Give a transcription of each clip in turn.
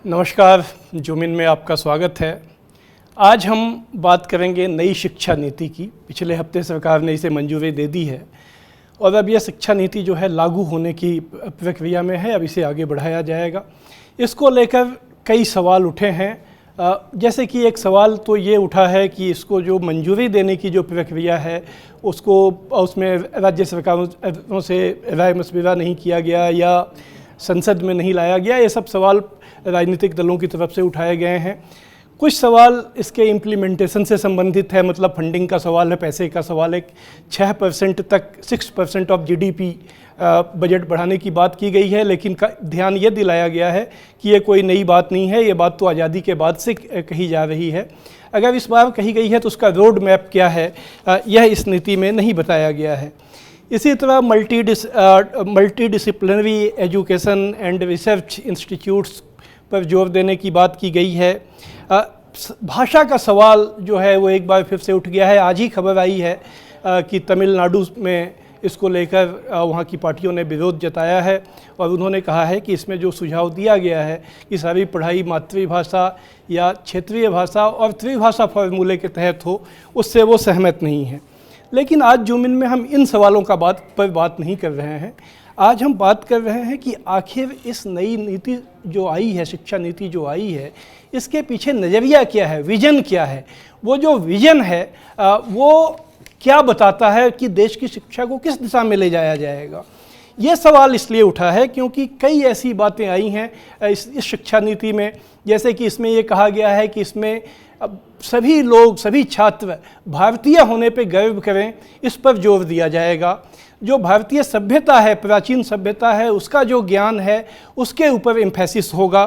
नमस्कार, जूमिन में आपका स्वागत है। आज हम बात करेंगे नई शिक्षा नीति की। पिछले हफ्ते सरकार ने इसे मंजूरी दे दी है और अब यह शिक्षा नीति जो है लागू होने की प्रक्रिया में है। अब इसे आगे बढ़ाया जाएगा। इसको लेकर कई सवाल उठे हैं। जैसे कि एक सवाल तो ये उठा है कि इसको जो मंजूरी देने की जो प्रक्रिया है उसमें राज्य सरकारों से राय मशविरा नहीं किया गया या संसद में नहीं लाया गया। ये सब सवाल राजनीतिक दलों की तरफ से उठाए गए हैं। कुछ सवाल इसके इम्प्लीमेंटेशन से संबंधित है, मतलब फंडिंग का सवाल है, पैसे का सवाल है। 6% तक 6% ऑफ जीडीपी बजट बढ़ाने की बात की गई है, लेकिन ध्यान ये दिलाया गया है कि ये कोई नई बात नहीं है। ये बात तो आज़ादी के बाद से कही जा रही है। अगर इस बार कही गई है तो उसका रोड मैप क्या है, यह इस नीति में नहीं बताया गया है। इसी तरह multi disciplinary education and research institutes पर जोर देने की बात की गई है। भाषा का सवाल जो है वो एक बार फिर से उठ गया है। आज ही खबर आई है कि तमिलनाडु में इसको लेकर वहाँ की पार्टियों ने विरोध जताया है और उन्होंने कहा है कि इसमें जो सुझाव दिया गया है कि सारी पढ़ाई मातृभाषा या क्षेत्रीय भाषा और त्रिभाषा फॉर्मूले के तहत हो, उससे वो सहमत नहीं है। लेकिन आज जूमिन में हम इन सवालों का बात नहीं कर रहे हैं। आज हम बात कर रहे हैं कि आखिर इस नई नीति जो आई है, शिक्षा नीति जो आई है, इसके पीछे नज़रिया क्या है, विज़न क्या है। वो जो विज़न है वो क्या बताता है कि देश की शिक्षा को किस दिशा में ले जाया जाएगा। ये सवाल इसलिए उठा है क्योंकि कई ऐसी बातें आई हैं इस शिक्षा नीति में। जैसे कि इसमें ये कहा गया है कि इसमें सभी लोग, सभी छात्र भारतीय होने पे गर्व करें, इस पर जोर दिया जाएगा। जो भारतीय सभ्यता है, प्राचीन सभ्यता है, उसका जो ज्ञान है उसके ऊपर एम्फेसिस होगा।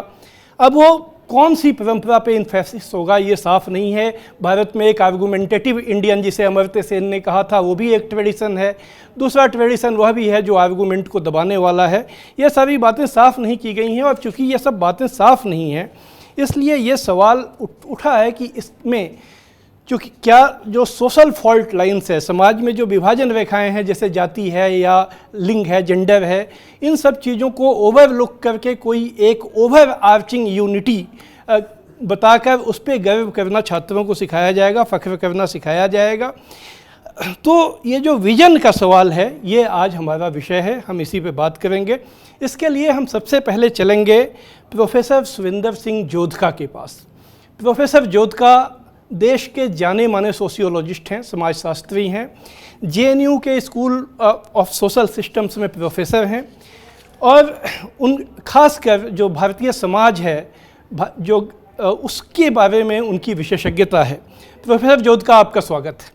अब वो कौन सी परंपरा पे एम्फेसिस होगा ये साफ नहीं है। भारत में एक आर्गुमेंटेटिव इंडियन, जिसे अमर्त्य सेन ने कहा था, वो भी एक ट्रेडिशन है। दूसरा ट्रेडिशन वह भी है जो आर्गुमेंट को दबाने वाला है। ये सारी बातें साफ़ नहीं की गई हैं और चूँकि ये सब बातें साफ़ नहीं हैं इसलिए ये सवाल उठा है कि इसमें चूँकि क्या जो सोशल फॉल्ट लाइन्स है, समाज में जो विभाजन रेखाएं हैं, जैसे जाति है या लिंग है, जेंडर है, इन सब चीज़ों को ओवरलुक करके कोई एक ओवर आर्चिंग यूनिटी बताकर उस पर गर्व करना छात्रों को सिखाया जाएगा, फ़ख्र करना सिखाया जाएगा। तो ये जो विज़न का सवाल है ये आज हमारा विषय है, हम इसी पे बात करेंगे। इसके लिए हम सबसे पहले चलेंगे प्रोफेसर सुरेंद्र सिंह जोधका के पास। प्रोफेसर जोधका देश के जाने माने सोशियोलॉजिस्ट हैं, समाजशास्त्री हैं। जेएनयू के स्कूल ऑफ सोशल सिस्टम्स में प्रोफेसर हैं और उन खासकर जो भारतीय समाज है जो उसके बारे में उनकी विशेषज्ञता है। प्रोफेसर जोधका, आपका स्वागत है।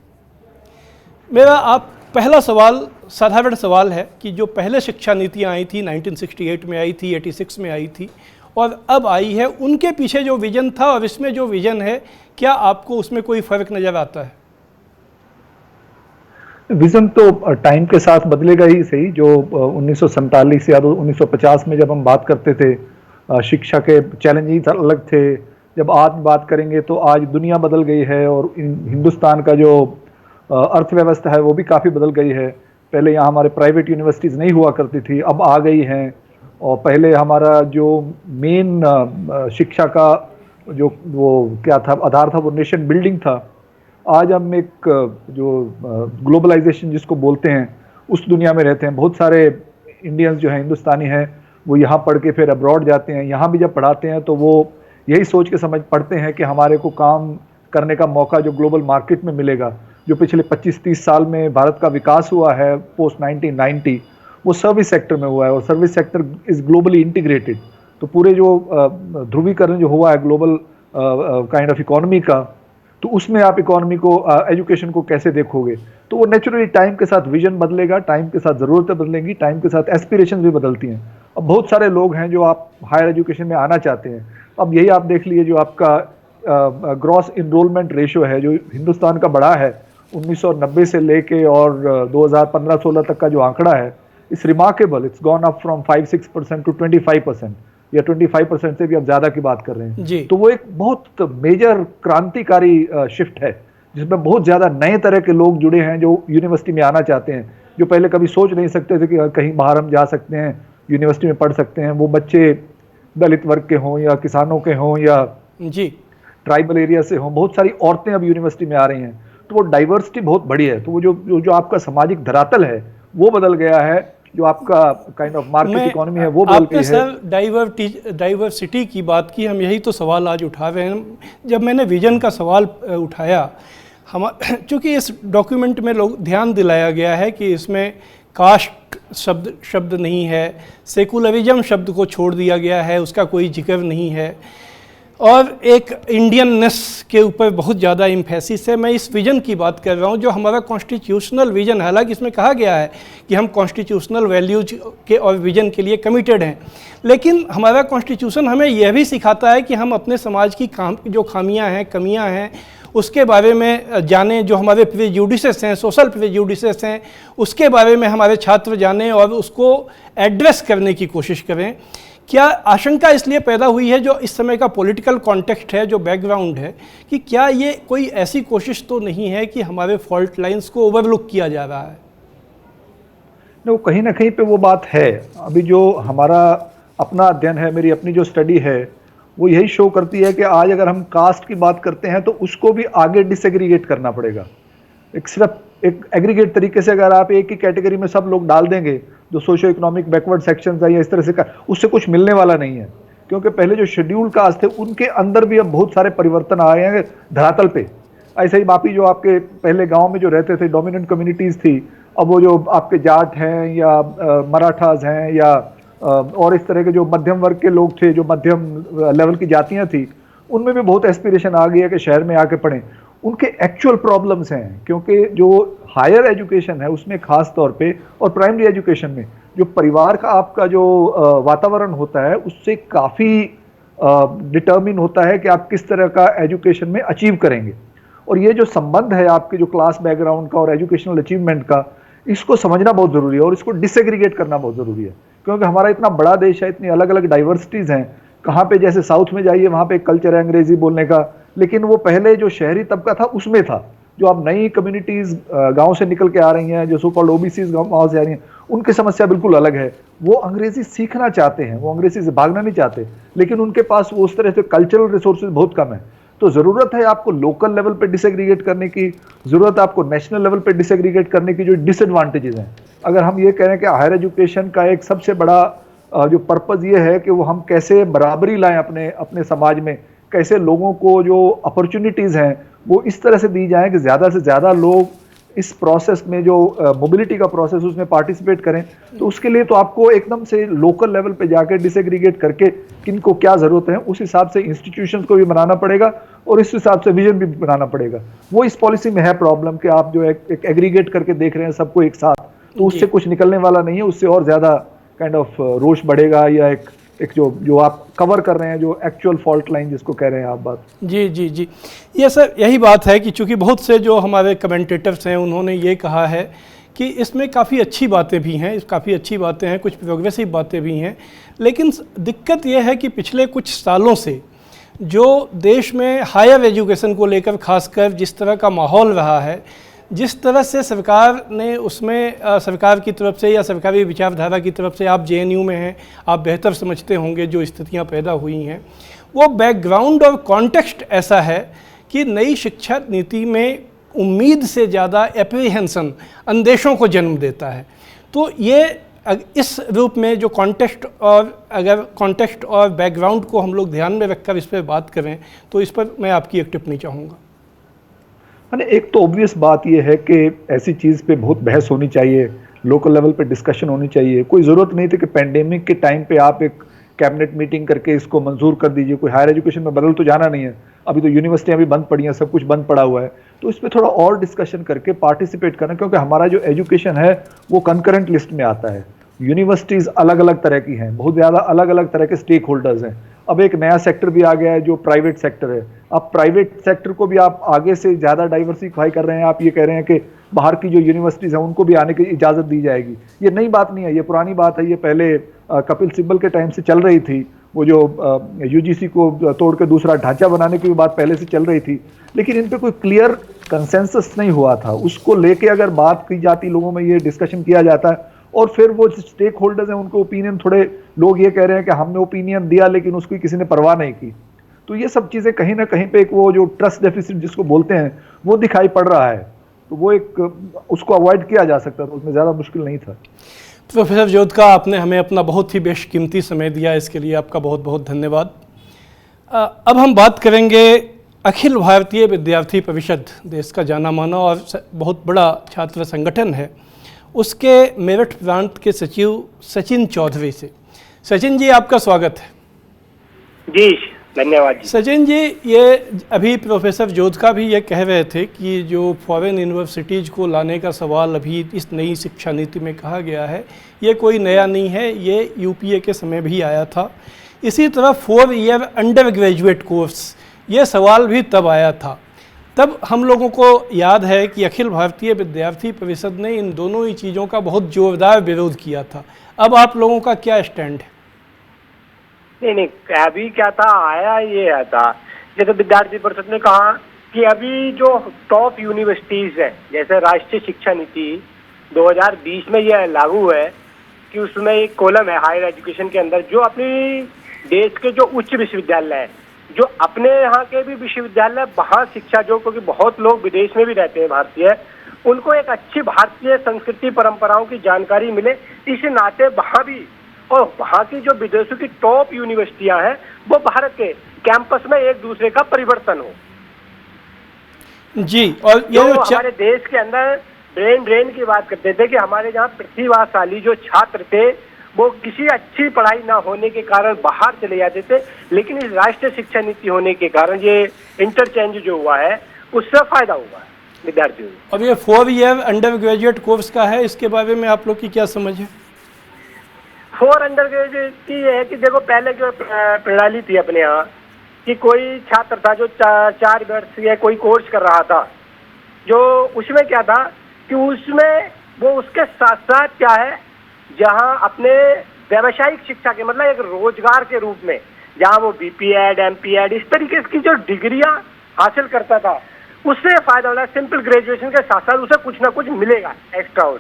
मेरा आप पहला सवाल साधारण सवाल है कि जो पहले शिक्षा नीतियाँ आई थी, 1968 में आई थी, 86 में आई थी और अब आई है, उनके पीछे जो विज़न था और इसमें जो विज़न है, क्या आपको उसमें कोई फ़र्क नज़र आता है? विज़न तो टाइम के साथ बदलेगा ही सही। जो 1947 या 1950 में जब हम बात करते थे, शिक्षा के चैलेंजेस अलग थे। जब आज बात करेंगे तो आज दुनिया बदल गई है और हिंदुस्तान का जो अर्थव्यवस्था है वो भी काफ़ी बदल गई है। पहले यहाँ हमारे प्राइवेट यूनिवर्सिटीज़ नहीं हुआ करती थी, अब आ गई हैं। और पहले हमारा जो मेन शिक्षा का जो वो क्या था, आधार था, वो नेशन बिल्डिंग था। आज हम एक जो ग्लोबलाइजेशन जिसको बोलते हैं उस दुनिया में रहते हैं। बहुत सारे इंडियंस जो हैं, हिंदुस्तानी हैं, वो यहाँ पढ़ के फिर अब्रॉड जाते हैं। यहाँ भी जब पढ़ाते हैं तो वो यही सोच के पढ़ते हैं कि हमारे को काम करने का मौका जो ग्लोबल मार्केट में मिलेगा। जो पिछले 25-30 साल में भारत का विकास हुआ है पोस्ट 1990, वो सर्विस सेक्टर में हुआ है और service sector is globally integrated. तो पूरे जो ध्रुवीकरण जो हुआ है ग्लोबल काइंड ऑफ इकोनॉमी का, तो उसमें आप इकोनॉमी को, एजुकेशन को कैसे देखोगे। तो वो नेचुरली टाइम के साथ विजन बदलेगा, टाइम के साथ ज़रूरतें बदलेंगी, टाइम के साथ एस्पिरेशन भी बदलती हैं। अब बहुत सारे लोग हैं जो आप हायर एजुकेशन में आना चाहते हैं। अब यही आप देख लीजिए, जो आपका ग्रॉस इनरोलमेंट रेशियो है जो हिंदुस्तान का बढ़ा है 1990 से लेके और 2015-16 तक का जो आंकड़ा है, it's remarkable. It's gone up from 5-6% to 25% या 25% से भी अब ज़्यादा की बात कर रहे हैं। तो वो एक बहुत मेजर क्रांतिकारी शिफ्ट है जिसमें बहुत ज़्यादा नए तरह के लोग जुड़े हैं जो यूनिवर्सिटी में आना चाहते हैं, जो पहले कभी सोच नहीं सकते थे कि कहीं बाहर हम जा सकते हैं, यूनिवर्सिटी में पढ़ सकते हैं। वो बच्चे दलित वर्ग के हों या किसानों के हों या जी ट्राइबल एरिया से हों, बहुत सारी औरतें अब यूनिवर्सिटी में आ रही हैं, तो वो डाइवर्सिटी बहुत बड़ी है। तो वो जो आपका सामाजिक धरातल है वो बदल गया है, जो आपका काइंड ऑफ मार्केट इकोनॉमी है वो बदल गई आपने है। सर डाइवर्सिटी की बात की, हम यही तो सवाल आज उठा रहे हैं। जब मैंने विजन का सवाल उठाया, हम चूँकि इस डॉक्यूमेंट में लोग ध्यान दिलाया गया है कि इसमें कास्ट शब्द नहीं है, सेकुलरिज्म शब्द को छोड़ दिया गया है, उसका कोई जिक्र नहीं है, और एक इंडियननेस के ऊपर बहुत ज़्यादा इम्फेसिस है। मैं इस विज़न की बात कर रहा हूँ जो हमारा कॉन्स्टिट्यूशनल विज़न है। हालांकि इसमें कहा गया है कि हम कॉन्स्टिट्यूशनल वैल्यूज के और विज़न के लिए कमिटेड हैं, लेकिन हमारा कॉन्स्टिट्यूशन हमें यह भी सिखाता है कि हम अपने समाज की जो खामियाँ हैं, कमियाँ हैं, उसके बारे में जानें। जो हमारे प्रेजुडिसेस हैं, सोशल प्रेजुडिसेस हैं, उसके बारे में हमारे छात्र जानें और उसको एड्रेस करने की कोशिश करें। क्या आशंका इसलिए पैदा हुई है, जो इस समय का पॉलिटिकल कॉन्टेक्स्ट है, जो बैकग्राउंड है, कि क्या ये कोई ऐसी कोशिश तो नहीं है कि हमारे फॉल्ट लाइंस को ओवरलुक किया जा रहा है? नहीं, कहीं ना कहीं पे वो बात है। अभी जो हमारा अपना अध्ययन है, मेरी अपनी जो स्टडी है, वो यही शो करती है कि आज अगर हम कास्ट की बात करते हैं तो उसको भी आगे डिसएग्रीगेट करना पड़ेगा। सिर्फ एक एग्रीगेट तरीके से अगर आप एक ही कैटेगरी में सब लोग डाल देंगे जो सोशो इकोनॉमिक बैकवर्ड सेक्शंस है या इस तरह से उससे कुछ मिलने वाला नहीं है। क्योंकि पहले जो शेड्यूल कास्ट थे उनके अंदर भी अब बहुत सारे परिवर्तन आए हैं धरातल पे। ऐसे ही बाकी जो आपके पहले गांव में जो रहते थे डोमिनेंट कम्युनिटीज़ थी, अब वो जो आपके जाट हैं या मराठास हैं या और इस तरह के जो मध्यम वर्ग के लोग थे, जो मध्यम लेवल की जातियां थी, उनमें भी बहुत एस्पिरेशन आ गई है कि शहर में आके पढ़ें। उनके एक्चुअल प्रॉब्लम्स हैं, क्योंकि जो हायर एजुकेशन है उसमें खास तौर पे और प्राइमरी एजुकेशन में जो परिवार का आपका जो वातावरण होता है उससे काफ़ी डिटर्मिन होता है कि आप किस तरह का एजुकेशन में अचीव करेंगे। और ये जो संबंध है आपके जो क्लास बैकग्राउंड का और एजुकेशनल अचीवमेंट का, इसको समझना बहुत ज़रूरी है और इसको डिसएग्रीगेट करना बहुत ज़रूरी है। क्योंकि हमारा इतना बड़ा देश है, इतनी अलग अलग डाइवर्सिटीज़ हैं। कहाँ पे जैसे साउथ में जाइए वहाँ पे एक कल्चर है अंग्रेजी बोलने का, लेकिन वो पहले जो शहरी तबका था उसमें था। जो अब नई कम्युनिटीज़ गांव से निकल के आ रही हैं, जो सो कॉल्ड ओबीसीज गांव से आ रही हैं, उनकी समस्या बिल्कुल अलग है। वो अंग्रेजी सीखना चाहते हैं, वो अंग्रेजी से भागना नहीं चाहते, लेकिन उनके पास वो उस तरह से कल्चरल रिसोर्सेज बहुत कम है। तो ज़रूरत है आपको लोकल लेवल पे डिसएग्रीगेट करने की, ज़रूरत है आपको नेशनल लेवल पे डिसएग्रीगेट करने की। जो डिसएडवांटेजेस हैं, अगर हम ये कह रहे हैं कि हायर एजुकेशन का एक सबसे बड़ा जो पर्पज़ ये है कि वो हम कैसे बराबरी लाएं अपने अपने समाज में, कैसे लोगों को जो अपॉर्चुनिटीज़ हैं वो इस तरह से दी जाएं कि ज़्यादा से ज़्यादा लोग इस प्रोसेस में, जो मोबिलिटी का प्रोसेस, उसमें पार्टिसिपेट करें। तो उसके लिए तो आपको एकदम से लोकल लेवल पे जाके डिसएग्रीगेट करके किनको क्या ज़रूरत है उस हिसाब से इंस्टीट्यूशंस को भी बनाना पड़ेगा और इस हिसाब से विजन भी बनाना पड़ेगा। वो इस पॉलिसी में है प्रॉब्लम कि आप जो एक एग्रीगेट करके देख रहे हैं सबको एक साथ, तो उससे कुछ निकलने वाला नहीं है। उससे और ज़्यादा काइंड ऑफ रोष बढ़ेगा या एक जो आप कवर कर रहे हैं, जो एक्चुअल फॉल्ट लाइन जिसको कह रहे हैं आप बात। जी जी जी, ये सर यही बात है कि चूँकि बहुत से जो हमारे कमेंटेटर्स हैं उन्होंने ये कहा है कि इसमें काफ़ी अच्छी बातें भी हैं, काफ़ी अच्छी बातें हैं, कुछ प्रोग्रेसिव बातें भी हैं, लेकिन दिक्कत ये है कि पिछले कुछ सालों से जो देश में हायर एजुकेशन को लेकर खासकर जिस तरह का माहौल रहा है, जिस तरह से सरकार ने उसमें सरकार की तरफ से या सरकारी विचारधारा की तरफ से, आप जेएनयू में हैं, आप बेहतर समझते होंगे जो स्थितियां पैदा हुई हैं, वो बैकग्राउंड और कॉन्टेक्स्ट ऐसा है कि नई शिक्षा नीति में उम्मीद से ज़्यादा एप्रीहेंसन, अंदेशों को जन्म देता है। तो ये इस रूप में जो कॉन्टेक्स्ट और अगर कॉन्टेक्स्ट और बैकग्राउंड को हम लोग ध्यान में रखकर इस पर बात करें तो इस पर मैं आपकी एक टिप्पणी चाहूँगा। एक तो ऑब्वियस बात यह है कि ऐसी चीज़ पे बहुत बहस होनी चाहिए, लोकल लेवल पे डिस्कशन होनी चाहिए। कोई ज़रूरत नहीं थी कि पेंडेमिक के टाइम पे आप एक कैबिनेट मीटिंग करके इसको मंजूर कर दीजिए। कोई हायर एजुकेशन में बदल तो जाना नहीं है, अभी तो यूनिवर्सिटियाँ भी बंद पड़ी हैं, सब कुछ बंद पड़ा हुआ है। तो इस पर थोड़ा और डिस्कशन करके पार्टिसिपेट करना, क्योंकि हमारा जो एजुकेशन है वो कंकरेंट लिस्ट में आता है। यूनिवर्सिटीज़ अलग अलग तरह की हैं, बहुत ज़्यादा अलग अलग तरह के स्टेक होल्डर्स हैं। अब एक नया सेक्टर भी आ गया है जो प्राइवेट सेक्टर है। अब प्राइवेट सेक्टर को भी आप आगे से ज़्यादा डाइवर्सिफाई कर रहे हैं। आप ये कह रहे हैं कि बाहर की जो यूनिवर्सिटीज़ हैं उनको भी आने की इजाज़त दी जाएगी। ये नई बात नहीं है, ये पुरानी बात है। ये पहले कपिल सिब्बल के टाइम से चल रही थी। वो जो यूजीसी को तोड़ के दूसरा ढांचा बनाने की भी बात पहले से चल रही थी, लेकिन इन पे कोई क्लियर कंसेंसस नहीं हुआ था। उसको लेके अगर बात की जाती, लोगों में ये डिस्कशन किया जाता है और फिर वो स्टेक होल्डर्स हैं, उनको ओपिनियन, थोड़े लोग ये कह रहे हैं कि हमने ओपिनियन दिया लेकिन उसकी किसी ने परवाह नहीं की। तो ये सब चीज़ें कहीं ना कहीं पे एक वो जो ट्रस्ट डेफिसिट जिसको बोलते हैं वो दिखाई पड़ रहा है। तो वो एक उसको अवॉइड किया जा सकता था, उसमें ज़्यादा मुश्किल नहीं था। प्रोफेसर जोधका, आपने हमें अपना बहुत ही बेशकीमती समय दिया, इसके लिए आपका बहुत बहुत धन्यवाद। अब हम बात करेंगे अखिल भारतीय विद्यार्थी परिषद, देश का जाना माना और बहुत बड़ा छात्र संगठन है, उसके मेरठ प्रांत के सचिव सचिन चौधरी से। सचिन जी, आपका स्वागत है। जी धन्यवाद। सचिन जी, ये अभी प्रोफेसर जोधका भी ये कह रहे थे कि जो फॉरेन यूनिवर्सिटीज़ को लाने का सवाल अभी इस नई शिक्षा नीति में कहा गया है, ये कोई नया नहीं है, ये यूपीए के समय भी आया था। इसी तरह 4 ईयर अंडर ग्रेजुएट कोर्स, ये सवाल भी तब आया था। तब हम लोगों को याद है कि अखिल भारतीय विद्यार्थी परिषद ने इन दोनों ही चीज़ों का बहुत जोरदार विरोध किया था। अब आप लोगों का क्या स्टैंड है? नहीं, अभी क्या था, आया ये था, जैसे विद्यार्थी परिषद ने कहा कि अभी जो टॉप यूनिवर्सिटीज है, जैसे राष्ट्रीय शिक्षा नीति 2020 में यह लागू है कि उसमें एक कॉलम है हायर एजुकेशन के अंदर, जो अपनी देश के जो उच्च विश्वविद्यालय है, जो अपने यहाँ के भी विश्वविद्यालय, वहाँ शिक्षा जो, क्योंकि बहुत लोग विदेश में भी रहते हैं भारतीय, उनको एक अच्छी भारतीय संस्कृति परंपराओं की जानकारी मिले, इस नाते वहाँ भी, और वहाँ की जो विदेशों की टॉप यूनिवर्सिटियां हैं वो भारत के कैंपस में एक दूसरे का परिवर्तन हो। जी, और ये जो हमारे देश के अंदर ब्रेन ड्रेन की बात करते थे कि हमारे जहाँ प्रतिभाशाली जो छात्र थे वो किसी अच्छी पढ़ाई ना होने के कारण बाहर चले जाते थे, लेकिन इस राष्ट्रीय शिक्षा नीति होने के कारण ये इंटरचेंज जो हुआ है उससे फायदा हुआ है विद्यार्थियों को। अब ये 4 ईयर अंडर ग्रेजुएट कोर्स का है, इसके बारे में आप लोग की क्या समझ है? 4 अंडर ग्रेजुएट की है कि देखो, पहले जो प्रणाली थी अपने यहाँ कि कोई छात्र था जो 4 वर्ष या कोई कोर्स कर रहा था, जो उसमें क्या था कि उसमें वो उसके साथ साथ क्या है, जहाँ अपने व्यावसायिक शिक्षा के मतलब एक रोजगार के रूप में जहाँ वो बीपीएड, एमपीएड, इस तरीके की जो डिग्रियां हासिल करता था, उससे फायदा होगा। सिंपल ग्रेजुएशन के साथ साथ उसे कुछ ना कुछ मिलेगा एक्स्ट्रा।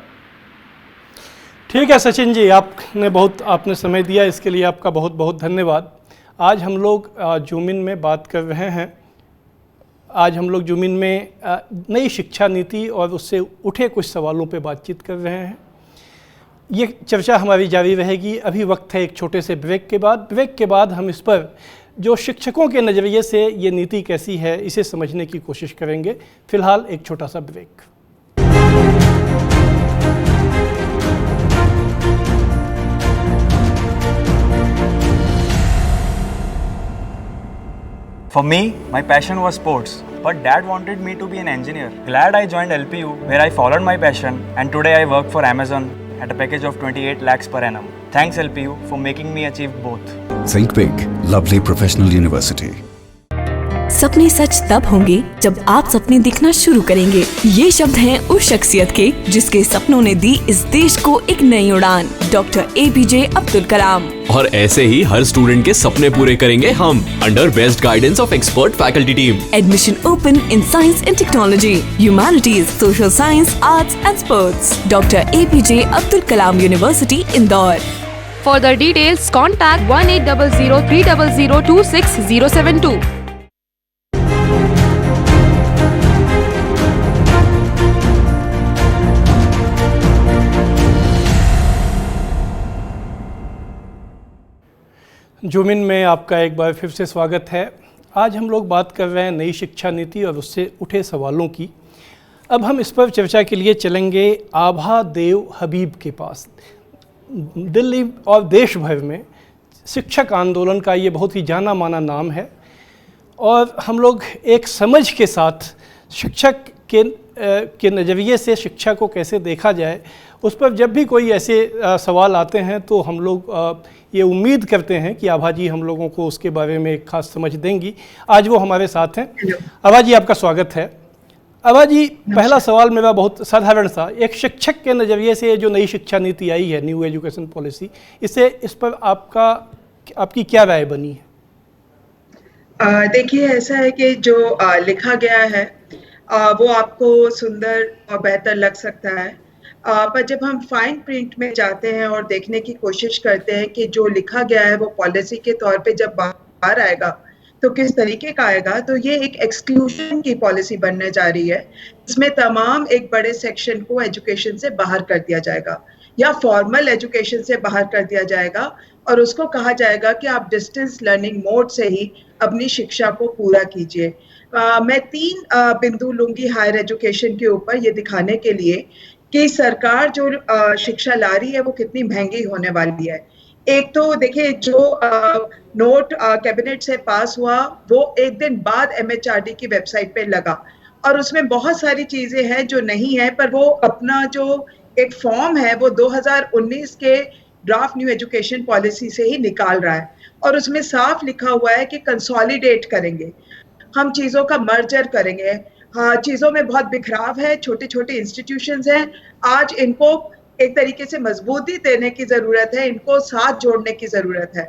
ठीक है सचिन जी, आपने समय दिया, इसके लिए आपका बहुत बहुत धन्यवाद। आज हम लोग जूमिन में बात कर रहे हैं। आज हम लोग जूमिन में नई शिक्षा नीति और उससे उठे कुछ सवालों पे बातचीत कर रहे हैं। ये चर्चा हमारी जारी रहेगी। अभी वक्त है एक छोटे से ब्रेक के बाद हम इस पर जो शिक्षकों के नज़रिए से ये नीति कैसी है इसे समझने की कोशिश करेंगे। फिलहाल एक छोटा सा break. For me, my passion was sports, but Dad wanted me to be an engineer. Glad I joined LPU, where I followed my passion, and today I work for Amazon at a package of 28 lakhs per annum. Thanks LPU for making me achieve both. Think big, Lovely Professional University. सपने सच तब होंगे जब आप सपने दिखना शुरू करेंगे। ये शब्द हैं उस शख्सियत के जिसके सपनों ने दी इस देश को एक नई उड़ान, डॉक्टर APJ अब्दुल कलाम। और ऐसे ही हर स्टूडेंट के सपने पूरे करेंगे हम, under best guidance of expert faculty team. Admission open in science and technology, humanities, social science, arts and sports. Doctor APJ Abdul Kalam university, Indore. For the details, contact 1800-300-26072. Zoom in में आपका एक बार फिर से स्वागत है। आज हम लोग बात कर रहे हैं नई शिक्षा नीति और उससे उठे सवालों की। अब हम इस पर चर्चा के लिए चलेंगे आभा देव हबीब के पास। दिल्ली और देश भर में शिक्षक आंदोलन का ये बहुत ही जाना माना नाम है और हम लोग एक समझ के साथ शिक्षक के नज़रिए से शिक्षा को कैसे देखा जाए उस पर जब भी कोई ऐसे सवाल आते हैं तो हम लोग ये उम्मीद करते हैं कि आभा जी हम लोगों को उसके बारे में एक खास समझ देंगी। आज वो हमारे साथ हैं। आभा जी, आपका स्वागत है। आभा जी, पहला सवाल मेरा बहुत साधारण सा, एक शिक्षक के नज़रिए से जो नई शिक्षा नीति आई है, न्यू एजुकेशन पॉलिसी, इस पर आपकी क्या राय बनी है? देखिए, ऐसा है कि जो लिखा गया है वो आपको सुंदर और बेहतर लग सकता है, पर जब हम फाइन प्रिंट में जाते हैं और देखने की कोशिश करते हैं कि जो लिखा गया है वो पॉलिसी के तौर पे जब बाहर आएगा तो किस तरीके का आएगा, तो ये एक एक्सक्लूजन की पॉलिसी बनने जा रही है। इसमें तमाम एक बड़े सेक्शन को एजुकेशन से बाहर कर दिया जाएगा या फॉर्मल एजुकेशन से बाहर कर दिया जाएगा और उसको कहा जाएगा कि आप डिस्टेंस लर्निंग मोड से ही अपनी शिक्षा को पूरा कीजिए। मैं 3 बिंदु लूंगी हायर एजुकेशन के ऊपर ये दिखाने के लिए कि सरकार जो शिक्षा ला रही है वो कितनी महंगी होने वाली है। एक तो देखिए, जो नोट कैबिनेट से पास हुआ वो एक दिन बाद MHRD की वेबसाइट पे लगा और उसमें बहुत सारी चीजें हैं जो नहीं है, पर वो अपना जो एक फॉर्म है वो 2019 के ड्राफ्ट न्यू एजुकेशन पॉलिसी से ही निकाल रहा है और उसमें साफ लिखा हुआ है कि कंसोलिडेट करेंगे, हम चीजों का मर्जर करेंगे। हाँ, चीजों में बहुत बिखराव है, छोटे छोटे इंस्टीट्यूशंस हैं, आज इनको एक तरीके से मजबूती देने की जरूरत है, इनको साथ जोड़ने की जरूरत है,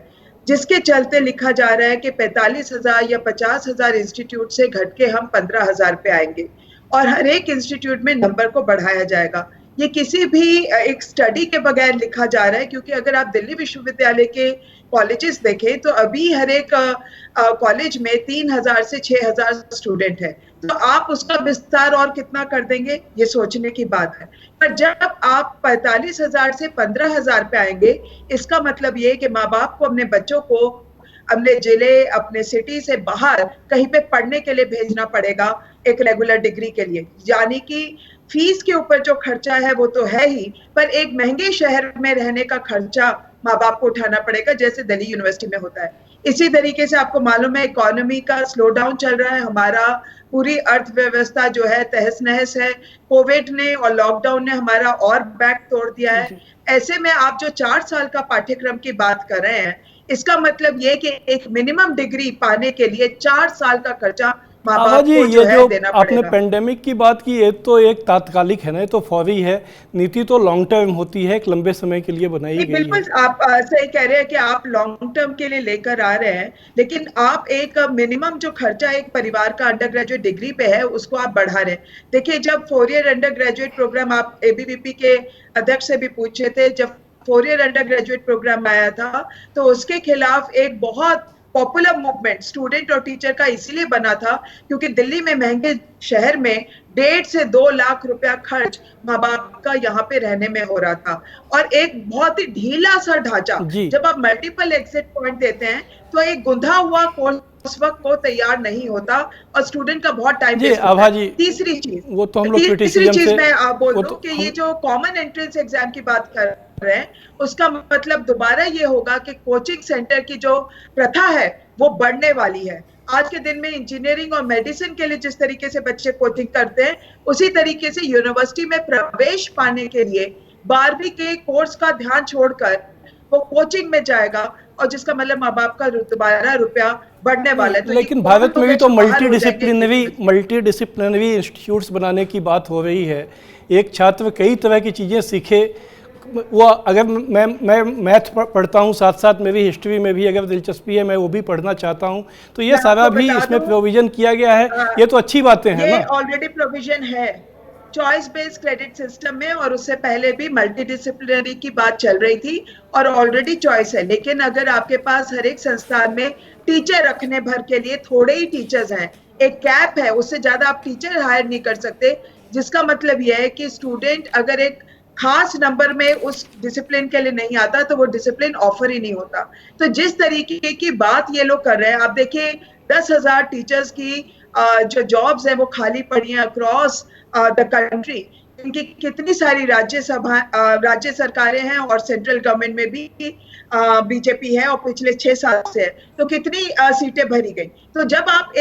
जिसके चलते लिखा जा रहा है कि 45,000 या 50,000 इंस्टीट्यूट से घट के हम 15,000 पे आएंगे और हर एक इंस्टीट्यूट में नंबर को बढ़ाया जाएगा। ये किसी भी एक स्टडी के बगैर लिखा जा रहा है, क्योंकि अगर आप दिल्ली विश्वविद्यालय के कॉलेजेस देखें तो अभी हर एक कॉलेज में 3,000 से 6,000 स्टूडेंट है, तो आप उसका विस्तार और कितना कर देंगे ये सोचने की बात है। पर जब आप 45,000 से 15,000 पे आएंगे, इसका मतलब ये कि माँ बाप को अपने बच्चों को अपने जिले, अपने सिटी से बाहर कहीं पे पढ़ने के लिए भेजना पड़ेगा एक रेगुलर डिग्री के लिए, यानी कि फीस के ऊपर जो खर्चा है वो तो है ही, पर एक महंगे शहर में रहने का खर्चा माँ बाप को उठाना पड़ेगा, जैसे दिल्ली यूनिवर्सिटी में होता है। इसी तरीके से आपको मालूम है इकोनॉमी का स्लो डाउन चल रहा है, हमारा पूरी अर्थव्यवस्था जो है तहस नहस है, कोविड ने और लॉकडाउन ने हमारा और बैक तोड़ दिया है। ऐसे में आप जो 4 साल का पाठ्यक्रम की बात कर रहे हैं, इसका मतलब ये कि एक मिनिमम डिग्री पाने के लिए 4 साल का खर्चा आभा जी, ये जो आपने पेंडेमिक की बात की, ये तो एक तात्कालिक है ना, ये तो फौरी है, नीति तो लॉन्ग टर्म होती है, एक लंबे समय के लिए बनाई गई है। बिल्कुल आप सही कह रहे हैं कि आप लॉन्ग टर्म के लिए लेकर आ रहे हैं, लेकिन आप एक मिनिमम जो खर्चा एक परिवार का अंडर ग्रेजुएट डिग्री पे है उसको आप बढ़ा रहे हैं। देखिए, जब 4 ईयर अंडर ग्रेजुएट प्रोग्राम, आप ABVP के अध्यक्ष से भी पूछे थे, जब 4 ईयर अंडर ग्रेजुएट प्रोग्राम आया था तो उसके खिलाफ एक बहुत पॉपुलर मूवमेंट स्टूडेंट और टीचर का इसीलिए बना था क्योंकि दिल्ली में महंगे शहर में 1.5 से 2 लाख रुपया खर्च माँ बाप का यहाँ पे रहने में हो रहा था, और एक बहुत ही ढीला सा ढांचा। जब आप मल्टीपल एग्जिट पॉइंट देते हैं तो एक गुंधा हुआ कोर्स वर्क को तैयार नहीं होता और स्टूडेंट का बहुत टाइम वेस्ट होता है। तीसरी चीज मैं बोल दूं कि ये जो कॉमन एंट्रेंस एग्जाम की बात कर रहे हैं, उसका मतलब दोबारा ये होगा कि कोचिंग सेंटर की जो प्रथा है वो बढ़ने वाली है। आज के दिन में इंजीनियरिंग और मेडिसिन के लिए जिस तरीके से बच्चे कोचिंग करते हैं, उसी तरीके से यूनिवर्सिटी में प्रवेश पाने के लिए 12वीं के कोर्स का ध्यान छोड़कर वो कोचिंग में जाएगा, और जिसका मतलब माँ बाप का दोबारा रुपया बढ़ने वाला है। तो लेकिन भारत में भी तो मल्टी इंस्टीट्यूट्स बनाने की बात हो रही है। एक छात्र कई तरह की चीज़ें सीखे, वो अगर मैं मैथ पढ़ता हूँ, साथ साथ मेरी हिस्ट्री में भी अगर दिलचस्पी है, मैं वो भी पढ़ना चाहता हूँ, तो ये सारा भी इसमें प्रोविजन किया गया है। ये तो अच्छी बातें हैं ना, ऑलरेडी प्रोविजन है चॉइस बेस्ड क्रेडिट सिस्टम में, और उससे पहले भी मल्टीडिसिप्लिनरी की बात चल रही थी और ऑलरेडी चॉइस है। लेकिन अगर आपके पास हर एक संस्थान में टीचर रखने भर के लिए थोड़े ही टीचर्स हैं, एक कैप है, उससे ज्यादा आप टीचर हायर नहीं कर सकते, जिसका मतलब यह है कि स्टूडेंट अगर एक खास नंबर में उस डिसिप्लिन के लिए नहीं आता तो वो डिसिप्लिन ऑफर ही नहीं होता। तो जिस तरीके की बात ये लोग कर रहे हैं, आप देखिए 10,000 टीचर्स की जो जॉब्स हैं वो खाली पड़ी हैं अक्रॉस द कंट्री। इनकी कितनी सारी राज्य सरकारें हैं और सेंट्रल गवर्नमेंट में भी बीजेपी है और पिछले 6 साल से है, तो कितनी सीटें भरी गई। तो जब आप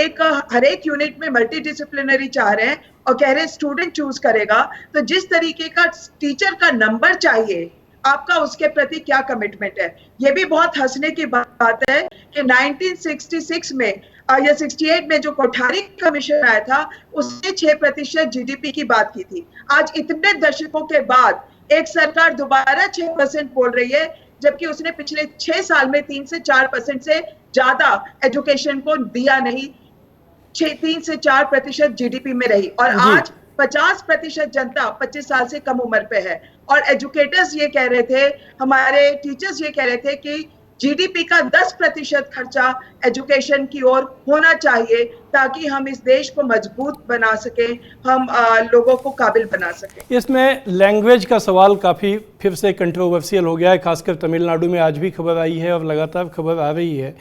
हर एक यूनिट में मल्टी डिसिप्लिनरी चाह रहे हैं और कह रहे हैं स्टूडेंट चूज करेगा, तो जिस तरीके का टीचर का नंबर चाहिए आपका, उसके प्रति क्या कमिटमेंट है। ये भी बहुत हंसने की बात है कि 1966 में या 68 में जो कोठारी कमीशन आया था उसने 6% GDP की बात की थी। आज इतने दशकों के बाद एक सरकार दोबारा 6% बोल रही है, जबकि उसने पिछले 6 साल में 3 से 4% से ज्यादा एजुकेशन को दिया नहीं, 3 से 4% GDP में रही। और आज 50% जनता 25 साल से कम उम्र पे है। और एजुकेटर्स ये कह रहे थे, हमारे टीचर्स ये कह रहे थे कि जीडीपी का 10% खर्चा एजुकेशन की ओर होना चाहिए ताकि हम इस देश को मजबूत बना सकें, हम लोगों को काबिल बना सकें। इसमें लैंग्वेज का सवाल काफ़ी फिर से कंट्रोवर्शियल हो गया है, खासकर तमिलनाडु में आज भी खबर आई है और लगातार खबर आ रही है।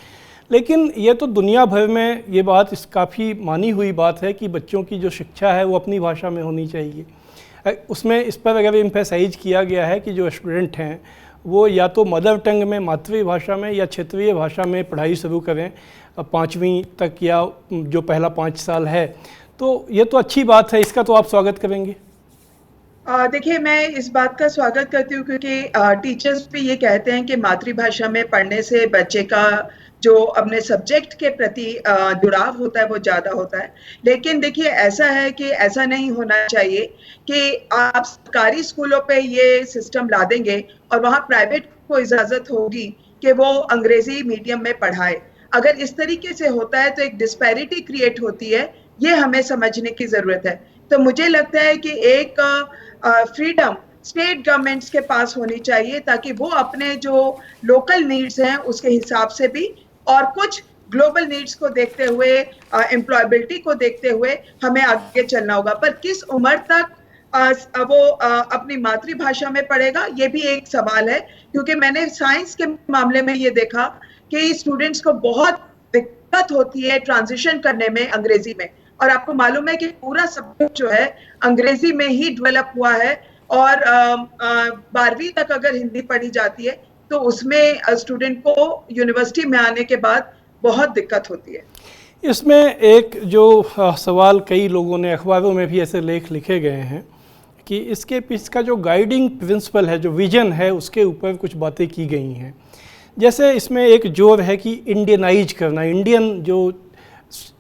लेकिन ये तो दुनिया भर में ये बात काफ़ी मानी हुई बात है कि बच्चों की जो शिक्षा है वो अपनी भाषा में होनी चाहिए। उसमें इस पर अगर एम्फेसाइज किया गया है कि जो स्टूडेंट हैं वो या तो मदर टंग में, मातृभाषा में या क्षेत्रीय भाषा में पढ़ाई शुरू करें 5वीं तक या जो पहला 5 साल है। तो ये तो अच्छी बात है, इसका तो आप स्वागत करेंगे। देखिए, मैं इस बात का स्वागत करती हूँ क्योंकि टीचर्स भी ये कहते हैं कि मातृभाषा में पढ़ने से बच्चे का जो अपने सब्जेक्ट के प्रति जुड़ाव होता है वो ज़्यादा होता है। लेकिन देखिए, ऐसा है कि ऐसा नहीं होना चाहिए कि आप सरकारी स्कूलों पे ये सिस्टम ला देंगे और वहाँ प्राइवेट को इजाज़त होगी कि वो अंग्रेजी मीडियम में पढ़ाए। अगर इस तरीके से होता है तो एक डिस्पैरिटी क्रिएट होती है, ये हमें समझने की ज़रूरत है। तो मुझे लगता है कि एक फ्रीडम स्टेट गवर्नमेंट्स के पास होनी चाहिए ताकि वो अपने जो लोकल नीड्स हैं उसके हिसाब से भी और कुछ ग्लोबल नीड्स को देखते हुए, एम्प्लॉयबिलिटी को देखते हुए हमें आगे चलना होगा। पर किस उम्र तक वो अपनी मातृभाषा में पढ़ेगा, ये भी एक सवाल है। क्योंकि मैंने साइंस के मामले में ये देखा कि स्टूडेंट्स को बहुत दिक्कत होती है ट्रांजिशन करने में अंग्रेजी में। और आपको मालूम है कि पूरा सब्जेक्ट जो है अंग्रेजी में ही डेवलप हुआ है और 12वीं तक अगर हिंदी पढ़ी जाती है तो उसमें स्टूडेंट को यूनिवर्सिटी में आने के बाद बहुत दिक्कत होती है। इसमें एक जो सवाल कई लोगों ने, अखबारों में भी ऐसे लेख लिखे गए हैं कि इसके पीछे का जो गाइडिंग प्रिंसिपल है, जो विजन है, उसके ऊपर कुछ बातें की गई हैं। जैसे इसमें एक जोर है कि इंडियनाइज करना, इंडियन जो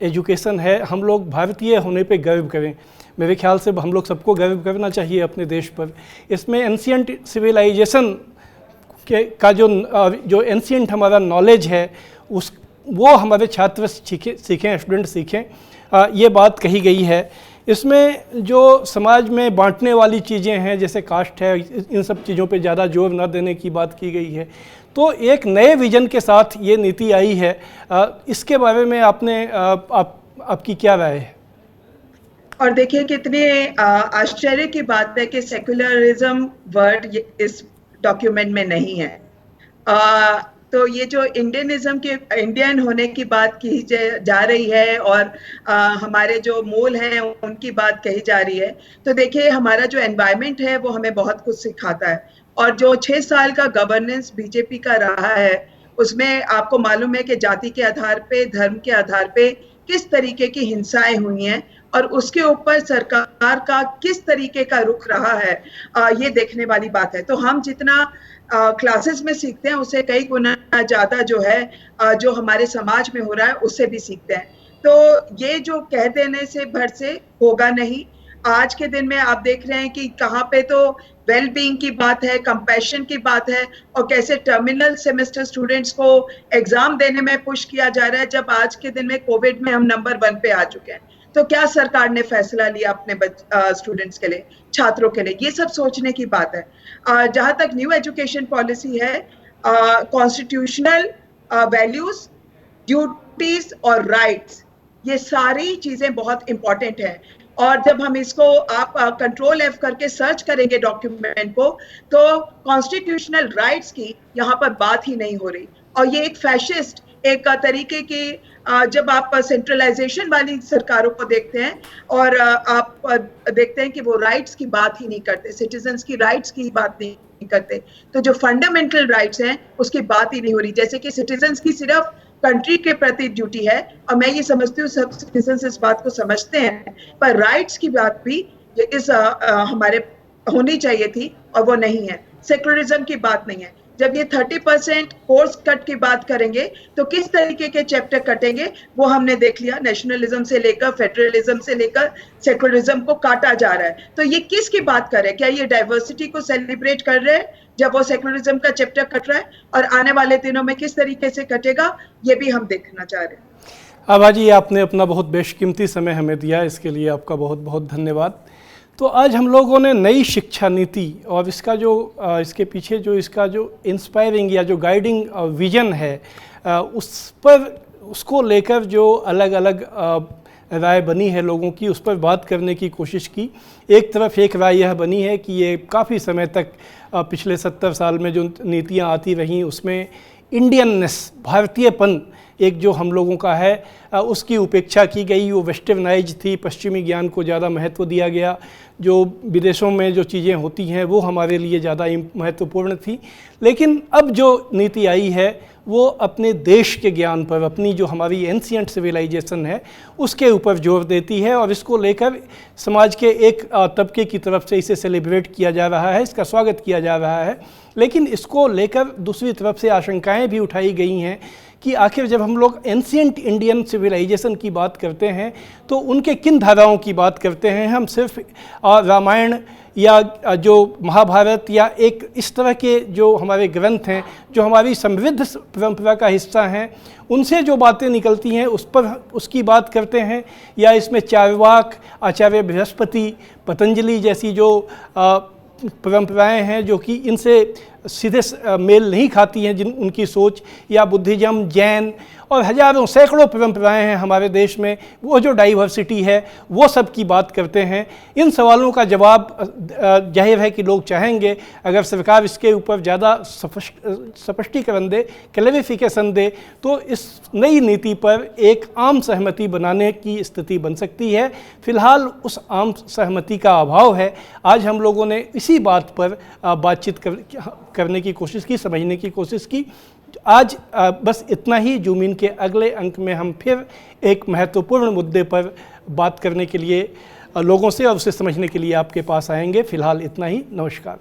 एजुकेशन है, हम लोग भारतीय होने पे गर्व करें। मेरे ख्याल से हम लोग सबको गर्व करना चाहिए अपने देश पर। इसमें एंशियंट सिविलाइजेशन का जो एंशियंट हमारा नॉलेज है वो हमारे छात्र सीखें, स्टूडेंट सीखें, ये बात कही गई है। इसमें जो समाज में बांटने वाली चीज़ें हैं जैसे कास्ट है, इन सब चीज़ों पे ज़्यादा जोर न देने की बात की गई है। तो एक नए विजन के साथ ये नीति आई है, इसके बारे में आपकी क्या राय है? और देखिए, कितने आश्चर्य की बात है कि सेक्युलरिज्म वर्ड इस डॉक्यूमेंट में नहीं है। तो ये जो इंडियनिज्म के, इंडियन होने की बात की जा रही है और हमारे जो मूल हैं उनकी बात कही जा रही है। तो देखिए, हमारा जो एनवायरनमेंट है वो हमें बहुत कुछ सिखाता है। और जो 6 साल का गवर्नेंस बीजेपी का रहा है उसमें आपको मालूम है कि जाति के आधार पे, धर्म के आधार पे किस तरीके की हिंसाएं हुई हैं और उसके ऊपर सरकार का किस तरीके का रुख रहा है, ये देखने वाली बात है। तो हम जितना क्लासेस में सीखते हैं उससे कई गुना ज़्यादा जो है जो हमारे समाज में हो रहा है उससे भी सीखते हैं। तो ये जो कह देने से भर से होगा नहीं। आज के दिन में आप देख रहे हैं कि कहाँ पे तो वेल बीइंग की बात है, कंपैशन की बात है और कैसे टर्मिनल सेमेस्टर स्टूडेंट्स को एग्जाम देने में पुश किया जा रहा है, जब आज के दिन में कोविड में हम नंबर 1 पे आ चुके हैं। तो क्या सरकार ने फैसला लिया अपने स्टूडेंट्स के लिए, छात्रों के लिए, ये सब सोचने की बात है। जहाँ तक न्यू एजुकेशन पॉलिसी है, कॉन्स्टिट्यूशनल वैल्यूज, ड्यूटीज और राइट्स, ये सारी चीजें बहुत इंपॉर्टेंट हैं। और जब हम इसको आप कंट्रोल F करके सर्च करेंगे डॉक्यूमेंट को, तो कॉन्स्टिट्यूशनल राइट्स की यहाँ पर बात ही नहीं हो रही। और ये एक फैशिस्ट एक तरीके की, जब आप सेंट्रलाइजेशन वाली सरकारों को देखते हैं और आप देखते हैं कि वो राइट्स की बात ही नहीं करते, सिटीजन्स की राइट्स की बात नहीं करते, तो जो फंडामेंटल राइट्स हैं उसकी बात ही नहीं हो रही। जैसे कि सिटीजन्स की सिर्फ कंट्री के प्रति ड्यूटी है, और मैं ये समझती हूँ सब सिटीजन्स इस बात को समझते हैं, पर राइट्स की बात भी इस हमारे होनी चाहिए थी और वो नहीं है। सेकुलरिज्म की बात नहीं है। जब ये 30% कोर्स कट की बात करेंगे तो किस तरीके के चैप्टर कटेंगे वो हमने देख लिया। नेशनलिज्म से लेकर फेडरलिज्म से लेकर सेकुलरिज्म को काटा जा रहा है। तो ये किसकी बात कर रहे हैं? क्या ये डाइवर्सिटी को सेलिब्रेट कर रहे हैं जब वो सेकुलरिज्म का चैप्टर कट रहा है? और आने वाले दिनों में किस तरीके से कटेगा ये भी हम देखना चाह रहे हैं। आभा जी, आपने अपना बहुत बेशकीमती समय हमें दिया, इसके लिए आपका बहुत बहुत धन्यवाद। तो आज हम लोगों ने नई शिक्षा नीति और इसका जो इसके पीछे जो इसका जो इंस्पायरिंग या जो गाइडिंग विजन है उसको लेकर जो अलग अलग राय बनी है लोगों की, उस पर बात करने की कोशिश की। एक तरफ एक राय यह बनी है कि ये काफ़ी समय तक पिछले 70 साल में जो नीतियाँ आती रहीं उसमें इंडियननेस, भारतीयपन एक जो हम लोगों का है उसकी उपेक्षा की गई, वो वेस्टर्नाइज थी, पश्चिमी ज्ञान को ज़्यादा महत्व दिया गया। जो विदेशों में जो चीज़ें होती हैं वो हमारे लिए ज़्यादा महत्वपूर्ण थी। लेकिन अब जो नीति आई है वो अपने देश के ज्ञान पर, अपनी जो हमारी एंशिएंट सिविलाइजेशन है उसके ऊपर जोर देती है और इसको लेकर समाज के एक तबके की तरफ से इसे सेलिब्रेट किया जा रहा है, इसका स्वागत किया जा रहा है। लेकिन इसको लेकर दूसरी तरफ से आशंकाएं भी उठाई गई हैं कि आखिर जब हम लोग एंशिएंट इंडियन सिविलाइजेशन की बात करते हैं तो उनके किन धाराओं की बात करते हैं। हम सिर्फ रामायण या जो महाभारत या एक इस तरह के जो हमारे ग्रंथ हैं जो हमारी समृद्ध परंपरा का हिस्सा हैं उनसे जो बातें निकलती हैं उस पर उसकी बात करते हैं, या इसमें चार्वाक, आचार्य बृहस्पति, पतंजलि जैसी जो परंपराएं हैं जो कि इनसे सीधे मेल नहीं खाती हैं, जिन उनकी सोच, या बुद्धिज्म, जैन और हजारों सैकड़ों परंपराएं हैं हमारे देश में, वो जो डाइवर्सिटी है वो सब की बात करते हैं। इन सवालों का जवाब जाहिर है कि लोग चाहेंगे अगर सरकार इसके ऊपर ज़्यादा स्पष्टीकरण दे, क्लैरिफिकेशन दे, तो इस नई नीति पर एक आम सहमति बनाने की स्थिति बन सकती है। फिलहाल उस आम सहमति का अभाव है। आज हम लोगों ने इसी बात पर बातचीत करने की कोशिश की, समझने की कोशिश की। आज बस इतना ही। जूमिन के अगले अंक में हम फिर एक महत्वपूर्ण मुद्दे पर बात करने के लिए लोगों से और उसे समझने के लिए आपके पास आएंगे। फिलहाल इतना ही। नमस्कार।